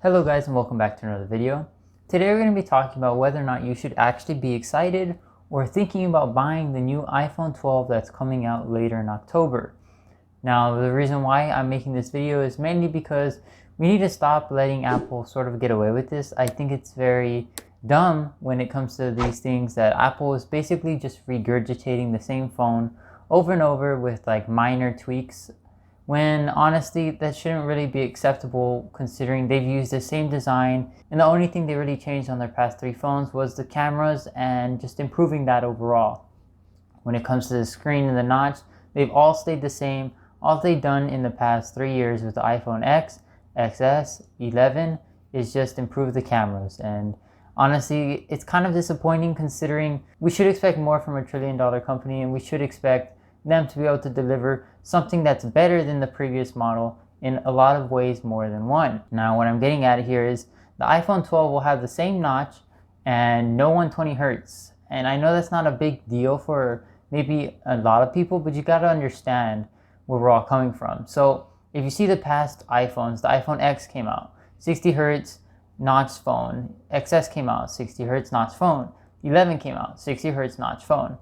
Hello guys, and welcome back to another video. Today we're going to be talking about whether or not you should actually be excited or thinking about buying the new iPhone 12 that's coming out later in October. Now the reason why I'm making this video is mainly because we need to stop letting Apple sort of get away with this. I think it's very dumb when it comes to these things that Apple is basically just regurgitating the same phone over and over with like minor tweaks, when honestly that shouldn't really be acceptable considering they've used the same design and the only thing they really changed on their past three phones was the cameras and just improving that overall. When it comes to the screen and the notch, they've all stayed the same. All they've done in the past 3 years with the iPhone X, XS, 11 is just improve the cameras, and honestly it's kind of disappointing considering we should expect more from a $1 trillion company and we should expect them to be able to deliver something that's better than the previous model in a lot of ways, more than one. Now what I'm getting at here is the iPhone 12 will have the same notch and no 120 hertz, and I know that's not a big deal for maybe a lot of people, but you got to understand where we're all coming from. So if you see the past iPhones, the iPhone X came out 60 hertz notch phone, XS came out 60 hertz notch phone, 11 came out 60 hertz notch phone,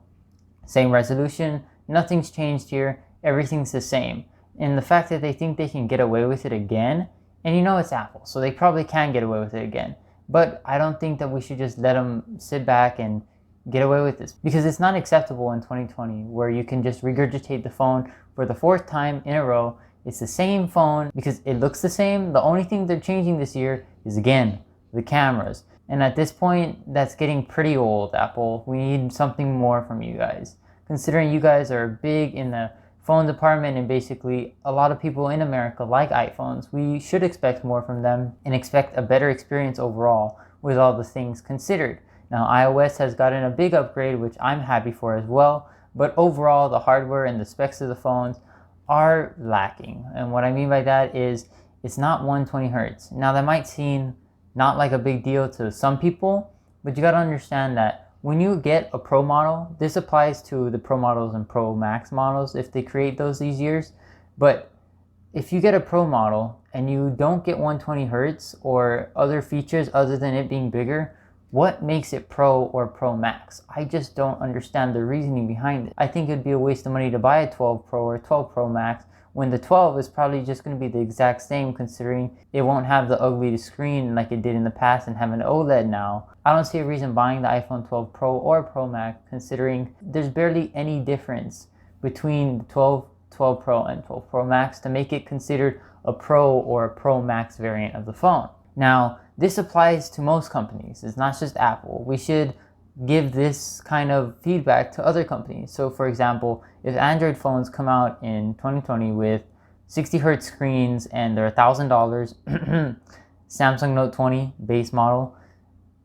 same resolution. Nothing's changed here, everything's the same. And the fact that they think they can get away with it again, and you know it's Apple, so they probably can get away with it again. But I don't think that we should just let them sit back and get away with this, because it's not acceptable in 2020 where you can just regurgitate the phone for the fourth time in a row. It's the same phone because it looks the same. The only thing they're changing this year is, again, the cameras. And at this point, that's getting pretty old, Apple. We need something more from you guys. Considering you guys are big in the phone department and basically a lot of people in America like iPhones, we should expect more from them and expect a better experience overall with all the things considered. Now iOS has gotten a big upgrade, which I'm happy for as well, but overall the hardware and the specs of the phones are lacking. And what I mean by that is it's not 120 hertz. Now that might seem not like a big deal to some people, but you got to understand that when you get a Pro model, this applies to the Pro models and Pro Max models if they create those these years. But if you get a Pro model and you don't get 120 hertz or other features other than it being bigger, what makes it Pro or Pro Max? I just don't understand the reasoning behind it. I think it'd be a waste of money to buy a 12 Pro or 12 Pro Max when the 12 is probably just going to be the exact same, considering it won't have the ugly screen like it did in the past and have an OLED now. I don't see a reason buying the iPhone 12 Pro or Pro Max, considering there's barely any difference between the 12 Pro and 12 Pro Max to make it considered a Pro or a Pro Max variant of the phone. Now, this applies to most companies. It's not just Apple. We should give this kind of feedback to other companies. So for example, if Android phones come out in 2020 with 60 hertz screens and they're $1,000, Samsung Note 20 base model,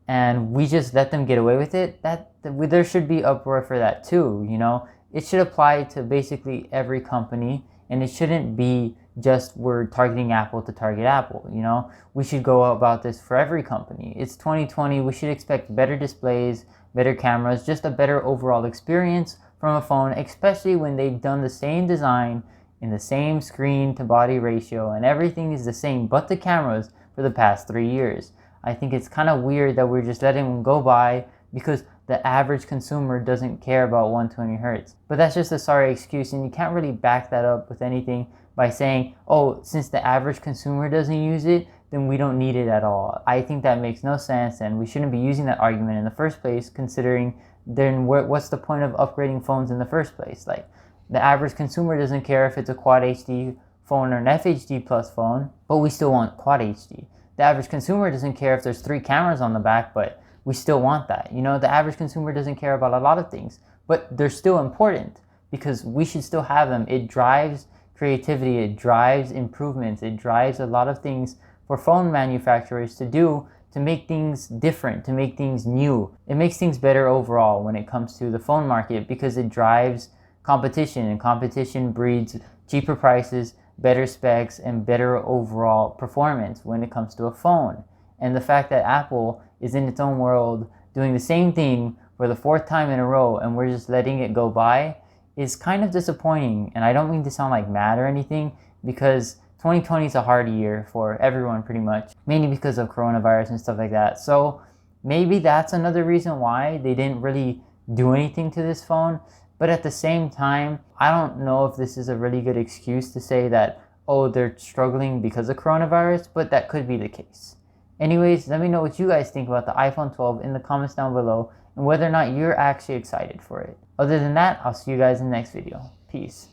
and we just let them get away with it, there should be uproar for that too. You know, it should apply to basically every company, and it shouldn't be just we're targeting Apple to target Apple. You know, we should go about this for every company. It's 2020. We should expect better displays, better cameras, just a better overall experience from a phone, especially when they've done the same design in the same screen to body ratio and everything is the same but the cameras for the past 3 years. I think it's kind of weird that we're just letting them go by because the average consumer doesn't care about 120 hertz. But that's just a sorry excuse, and you can't really back that up with anything by saying, oh, since the average consumer doesn't use it, then we don't need it at all. I think that makes no sense, and we shouldn't be using that argument in the first place, considering then what's the point of upgrading phones in the first place? Like, the average consumer doesn't care if it's a Quad HD phone or an FHD plus phone, but we still want Quad HD. The average consumer doesn't care if there's 3 cameras on the back, but we still want that. You know, the average consumer doesn't care about a lot of things, but they're still important because we should still have them. It drives creativity, it drives improvements, it drives a lot of things for phone manufacturers to do to make things different, to make things new. It makes things better overall when it comes to the phone market because it drives competition, and competition breeds cheaper prices, better specs, and better overall performance when it comes to a phone. And the fact that Apple is in its own world doing the same thing for the 4th time in a row and we're just letting it go by is kind of disappointing. And I don't mean to sound like mad or anything, because 2020 is a hard year for everyone pretty much, mainly because of coronavirus and stuff like that. So maybe that's another reason why they didn't really do anything to this phone. But at the same time, I don't know if this is a really good excuse to say that, oh, they're struggling because of coronavirus, but that could be the case. Anyways, let me know what you guys think about the iPhone 12 in the comments down below and whether or not you're actually excited for it. Other than that, I'll see you guys in the next video. Peace.